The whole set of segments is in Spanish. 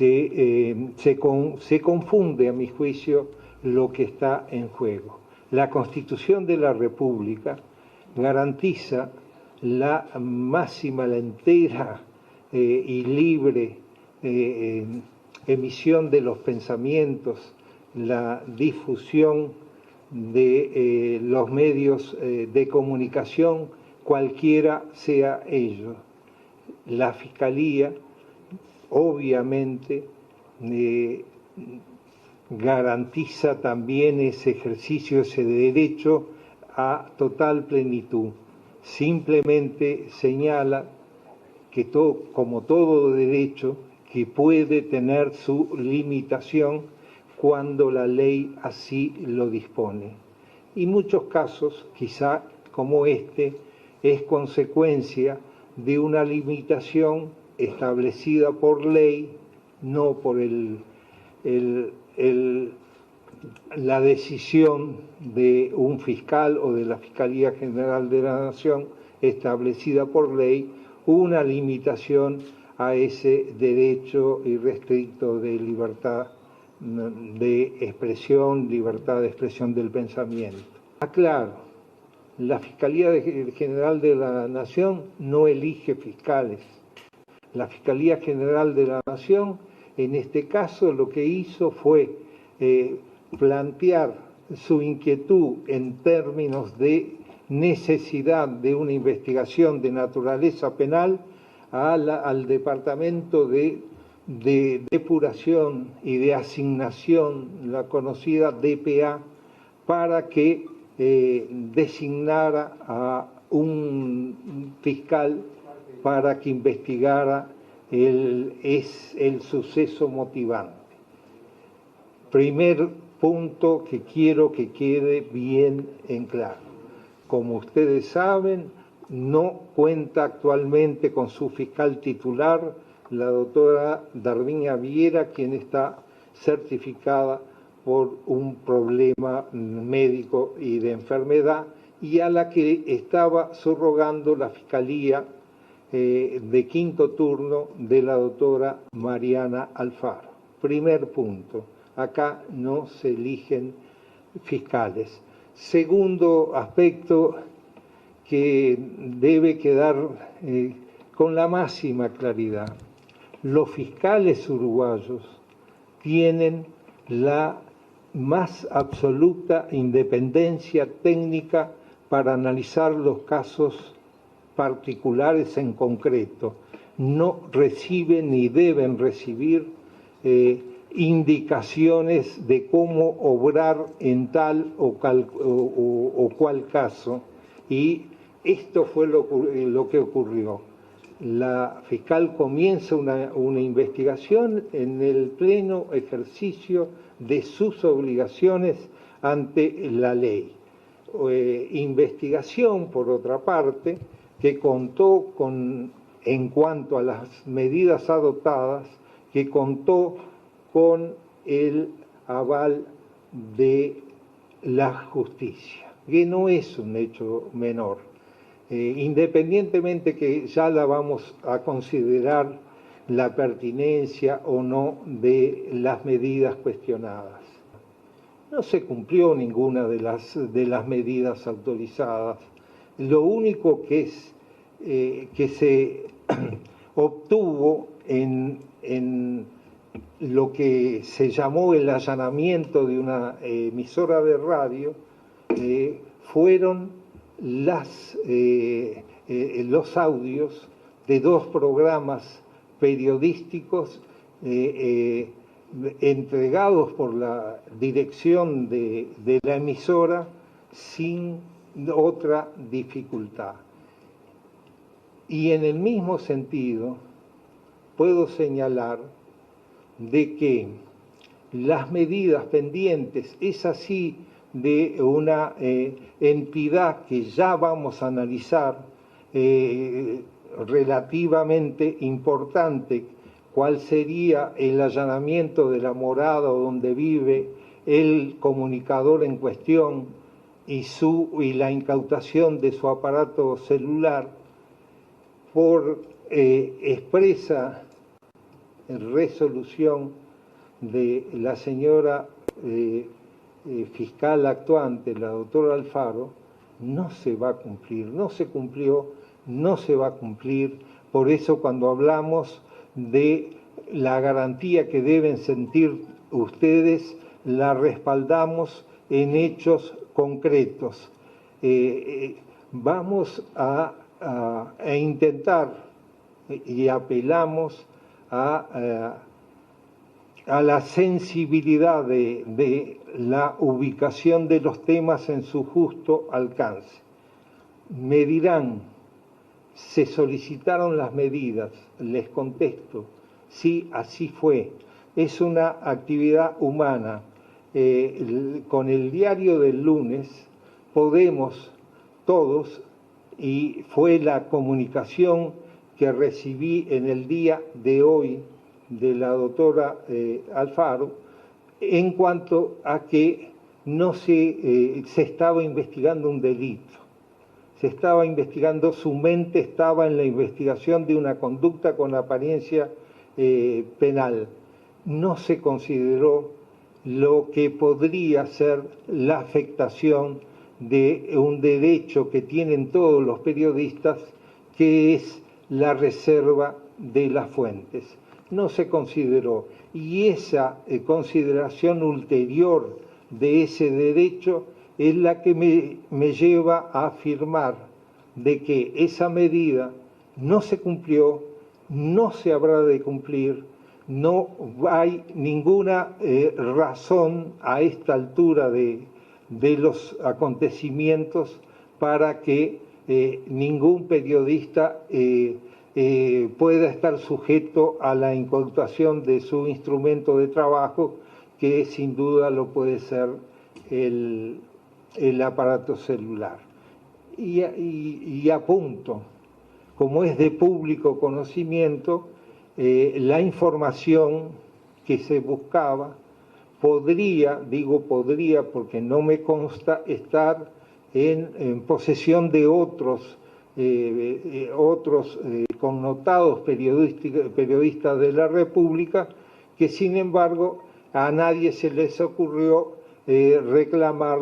se confunde, a mi juicio, lo que está en juego. La Constitución de la República garantiza la máxima, la entera y libre emisión de los pensamientos, la difusión de los medios de comunicación, cualquiera sea ello. La Fiscalía, obviamente, garantiza también ese ejercicio, ese derecho a total plenitud. Simplemente señala que como todo derecho, que puede tener su limitación cuando la ley así lo dispone. Y muchos casos, quizá como este, es consecuencia de una limitación establecida por ley, no por la decisión de un fiscal o de la Fiscalía General de la Nación, establecida por ley, una limitación a ese derecho irrestricto de libertad de expresión, libertad de expresión del pensamiento. Aclaro, la Fiscalía General de la Nación no elige fiscales. La Fiscalía General de la Nación, en este caso, lo que hizo fue plantear su inquietud en términos de necesidad de una investigación de naturaleza penal al Departamento de Depuración y de Asignación, la conocida DPA, para que designara a un fiscal para que investigara el suceso motivante. Primer punto que quiero que quede bien en claro. Como ustedes saben, no cuenta actualmente con su fiscal titular, la doctora Darviña Viera, quien está certificada por un problema médico y de enfermedad, y a la que estaba subrogando la Fiscalía de quinto turno de la doctora Mariana Alfaro. Primer punto, acá no se eligen fiscales. Segundo aspecto que debe quedar con la máxima claridad. Los fiscales uruguayos tienen la más absoluta independencia técnica para analizar los casos particulares en concreto. No reciben ni deben recibir indicaciones de cómo obrar en tal o cual caso. Y esto fue lo que ocurrió. La fiscal comienza una investigación en el pleno ejercicio de sus obligaciones ante la ley. Investigación, por otra parte, que contó en cuanto a las medidas adoptadas, que contó con el aval de la justicia, que no es un hecho menor. Independientemente que ya la vamos a considerar la pertinencia o no de las medidas cuestionadas. No se cumplió ninguna de las medidas autorizadas. Lo único que se obtuvo en lo que se llamó el allanamiento de una emisora de radio fueron los audios de dos programas periodísticos entregados por la dirección de la emisora sin otra dificultad. Y en el mismo sentido, puedo señalar de que las medidas pendientes, es así de una entidad que ya vamos a analizar, relativamente importante, cuál sería el allanamiento de la morada donde vive el comunicador en cuestión y la incautación de su aparato celular por expresa resolución de la señora fiscal actuante, la doctora Alfaro, no se va a cumplir, no se cumplió, no se va a cumplir. Por eso cuando hablamos de la garantía que deben sentir ustedes, la respaldamos en hechos concretos. Vamos a intentar y apelamos a la sensibilidad de la ubicación de los temas en su justo alcance. Me dirán, se solicitaron las medidas, les contesto, sí, así fue. Es una actividad humana. Con el diario del lunes podemos todos, y fue la comunicación que recibí en el día de hoy de la doctora Alfaro, en cuanto a que no se estaba investigando un delito. Se estaba investigando, su mente estaba en la investigación de una conducta con apariencia penal. No se consideró lo que podría ser la afectación de un derecho que tienen todos los periodistas, que es la reserva de las fuentes. No se consideró, y esa consideración ulterior de ese derecho es la que me lleva a afirmar de que esa medida no se cumplió, no se habrá de cumplir, no hay ninguna razón a esta altura de los acontecimientos para que ningún periodista pueda estar sujeto a la incautación de su instrumento de trabajo, que sin duda lo puede ser el aparato celular. Y apunto, como es de público conocimiento, la información que se buscaba podría, digo podría porque no me consta, estar en posesión de otros connotados periodistas de la República, que sin embargo a nadie se les ocurrió reclamar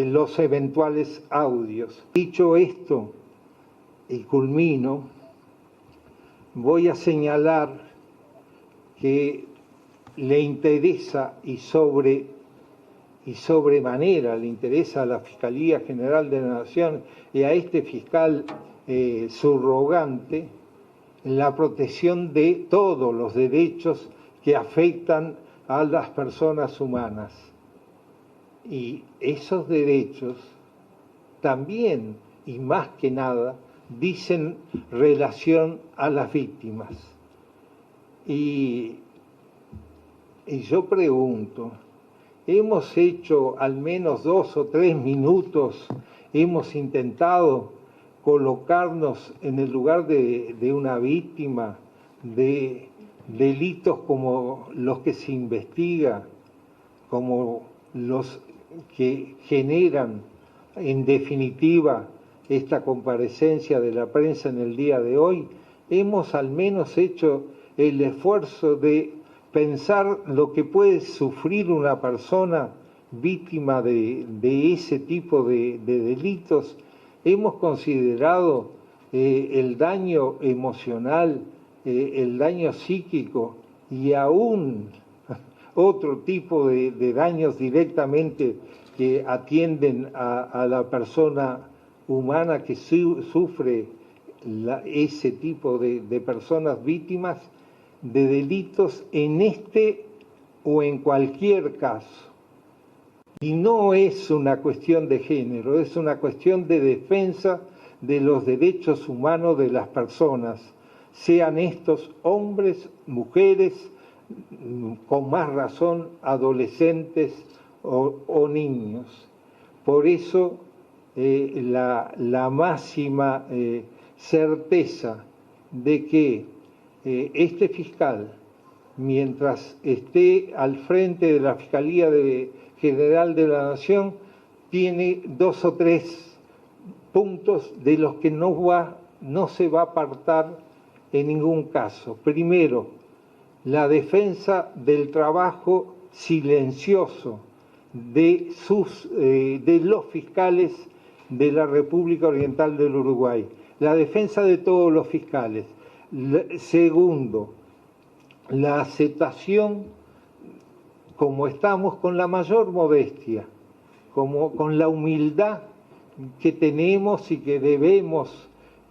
los eventuales audios. Dicho esto, y culmino, voy a señalar que le interesa y sobremanera le interesa a la Fiscalía General de la Nación y a este fiscal subrogante la protección de todos los derechos que afectan a las personas humanas. Y esos derechos también, y más que nada, dicen relación a las víctimas. Y yo pregunto, hemos hecho al menos 2 o 3 minutos, hemos intentado colocarnos en el lugar de una víctima de delitos como los que se investiga, como los que generan en definitiva esta comparecencia de la prensa en el día de hoy. Hemos al menos hecho el esfuerzo de pensar lo que puede sufrir una persona víctima de ese tipo de delitos. Hemos considerado el daño emocional, el daño psíquico y aún otro tipo de daños directamente que atienden a la persona humana que sufre ese tipo de personas víctimas de delitos en este o en cualquier caso. Y no es una cuestión de género, es una cuestión de defensa de los derechos humanos de las personas, sean estos hombres, mujeres, con más razón adolescentes o niños. Por eso la máxima certeza de que este fiscal, mientras esté al frente de la Fiscalía General de la Nación, tiene 2 o 3 puntos de los que no se va a apartar en ningún caso. Primero, la defensa del trabajo silencioso de los fiscales de la República Oriental del Uruguay, la defensa de todos los fiscales. Segundo, la aceptación, como estamos, con la mayor modestia, con la humildad que tenemos y que debemos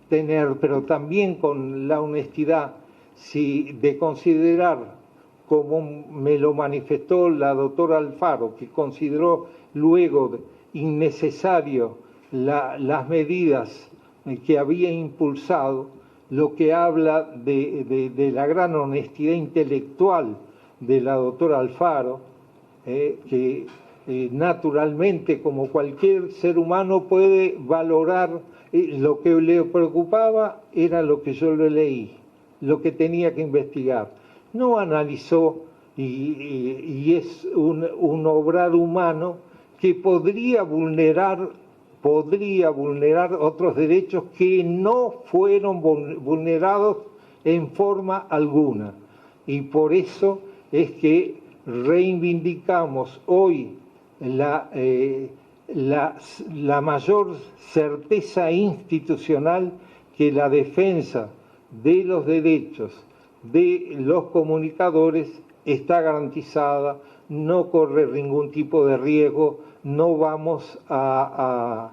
tener, pero también con la honestidad de considerar, como me lo manifestó la doctora Alfaro, que consideró luego innecesario las medidas que había impulsado, lo que habla de la gran honestidad intelectual de la doctora Alfaro, que naturalmente, como cualquier ser humano, puede valorar. Lo que le preocupaba era lo que yo le leí, lo que tenía que investigar. No analizó, y es un obrar humano que podría vulnerar otros derechos que no fueron vulnerados en forma alguna. Y por eso es que reivindicamos hoy la mayor certeza institucional, que la defensa de los derechos de los comunicadores está garantizada, no corre ningún tipo de riesgo, no vamos a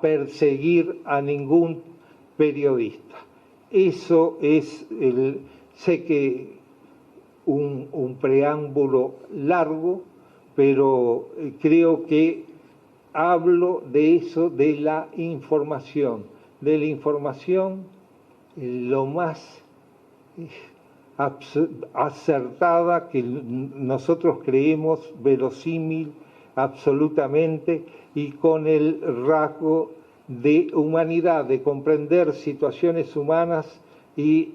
perseguir a ningún periodista. Eso es, sé que un preámbulo largo, pero creo que hablo de eso, de la información lo más acertada, que nosotros creemos verosímil absolutamente, y con el rasgo de humanidad, de comprender situaciones humanas y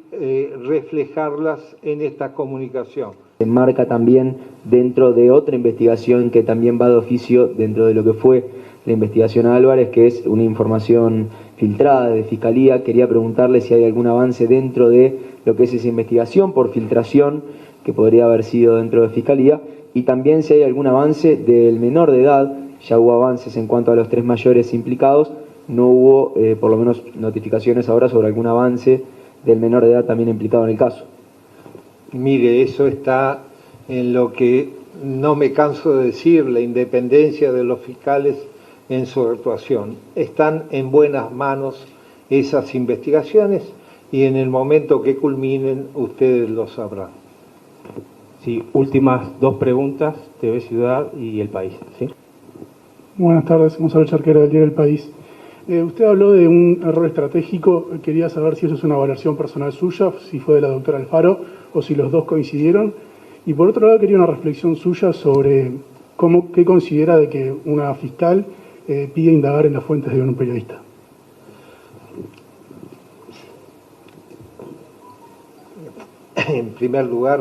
reflejarlas en esta comunicación. Se enmarca también dentro de otra investigación que también va de oficio dentro de lo que fue la investigación a Álvarez, que es una información filtrada de Fiscalía. Quería preguntarle si hay algún avance dentro de lo que es esa investigación por filtración que podría haber sido dentro de Fiscalía, y también si hay algún avance del menor de edad. Ya hubo avances en cuanto a los 3 mayores implicados, no hubo por lo menos notificaciones ahora sobre algún avance del menor de edad también implicado en el caso. Mire, eso está en lo que no me canso de decir, la independencia de los fiscales en su actuación. Están en buenas manos esas investigaciones, y en el momento que culminen ustedes lo sabrán. Sí, últimas 2 preguntas, TV Ciudad y El País. ¿Sí? Buenas tardes, Gonzalo Charquera del diario El País. Usted habló de un error estratégico. Quería saber si eso es una valoración personal suya, si fue de la doctora Alfaro o si los dos coincidieron. Y por otro lado, quería una reflexión suya sobre qué considera de que una fiscal pide indagar en las fuentes de un periodista. En primer lugar,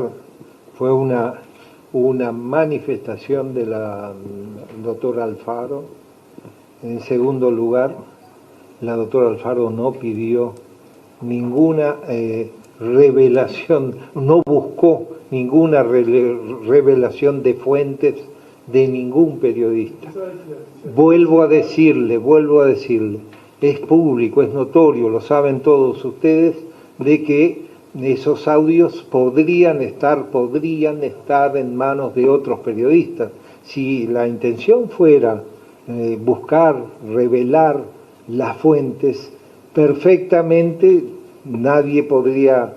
fue una manifestación de la doctora Alfaro. En segundo lugar, la doctora Alfaro no pidió ninguna revelación, no buscó ninguna revelación de fuentes de ningún periodista. Vuelvo a decirle, es público, es notorio, lo saben todos ustedes, de que esos audios podrían estar en manos de otros periodistas. Si la intención fuera buscar, revelar las fuentes, perfectamente nadie podría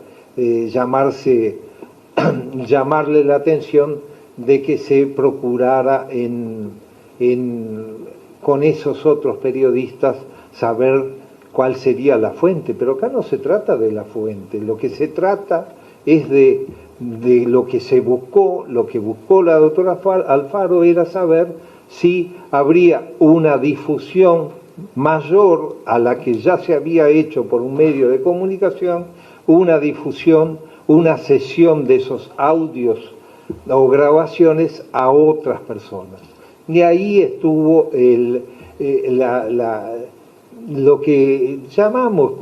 llamarle la atención de que se procurara con esos otros periodistas saber cuál sería la fuente. Pero acá no se trata de la fuente, lo que se trata es de lo que se buscó. Lo que buscó la doctora Alfaro era saber si habría una difusión mayor a la que ya se había hecho por un medio de comunicación, una difusión, una cesión de esos audios o grabaciones a otras personas. Y ahí estuvo lo que llamamos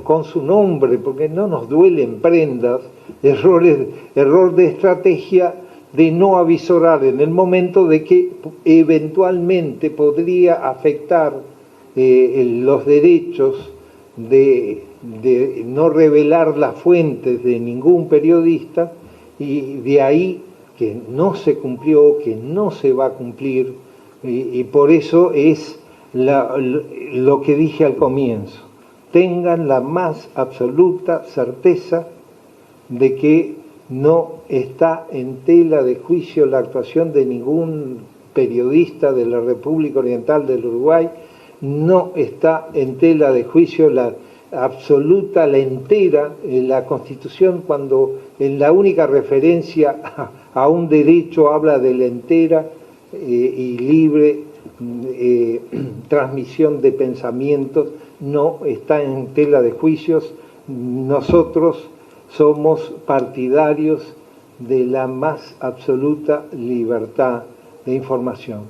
con su nombre, porque no nos duelen prendas, error de estrategia de no avisorar en el momento de que eventualmente podría afectar los derechos de no revelar las fuentes de ningún periodista, y de ahí que no se cumplió, que no se va a cumplir, y por eso es lo que dije al comienzo: tengan la más absoluta certeza de que no está en tela de juicio la actuación de ningún periodista de la República Oriental del Uruguay, no está en tela de juicio la absoluta, la entera, la Constitución, cuando en la única referencia a un derecho habla de la entera y libre transmisión de pensamientos, no está en tela de juicios. Nosotros somos partidarios de la más absoluta libertad de información.